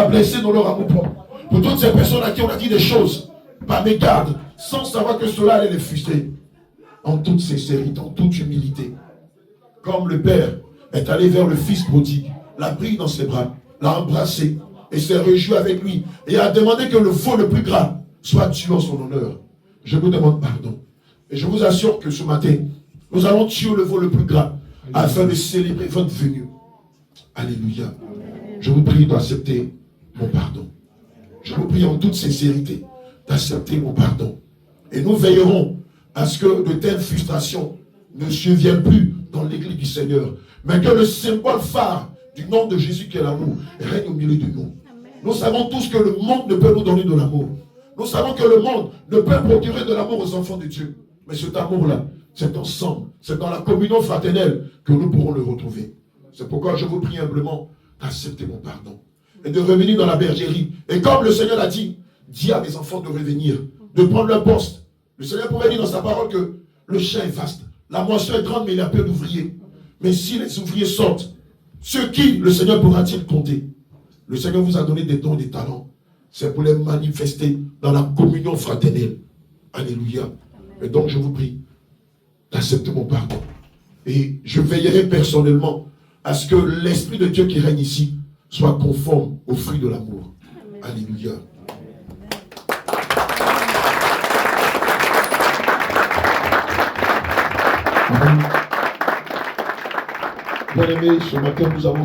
blessé dans leur amour propre. Pour toutes ces personnes à qui on a dit des choses par mégarde, sans savoir que cela allait les frustrer. En toute sincérité, en toute humilité. Comme le Père est allé vers le Fils prodigue, l'a pris dans ses bras, l'a embrassé et s'est réjoui avec lui et a demandé que le veau le plus gras soit tué en son honneur. Je vous demande pardon. Et je vous assure que ce matin, nous allons tuer le veau le plus gras afin de célébrer votre venue. Alléluia. Je vous prie d'accepter mon pardon. Je vous prie en toute sincérité d'accepter mon pardon. Et nous veillerons à ce que de telles frustrations ne surviennent plus dans l'église du Seigneur, mais que le symbole phare du nom de Jésus qui est l'amour règne au milieu de nous. Nous savons tous que le monde ne peut nous donner de l'amour. Nous savons que le monde ne peut procurer de l'amour aux enfants de Dieu. Mais cet amour-là, c'est ensemble, c'est dans la communion fraternelle que nous pourrons le retrouver. C'est pourquoi je vous prie humblement d'accepter mon pardon et de revenir dans la bergerie. Et comme le Seigneur l'a dit, dis à mes enfants de revenir, de prendre leur poste. Le Seigneur pouvait dire dans sa parole que le champ est vaste, la moisson est grande, mais il y a peu d'ouvriers. Mais si les ouvriers sortent, ceux qui le Seigneur pourra-t-il compter? Le Seigneur vous a donné des dons, des talents. C'est pour les manifester dans la communion fraternelle. Alléluia. Et donc je vous prie d'accepter mon pardon. Et je veillerai personnellement à ce que l'Esprit de Dieu qui règne ici soit conforme au fruit de l'amour. Alléluia. Bien aimés, ce matin nous avons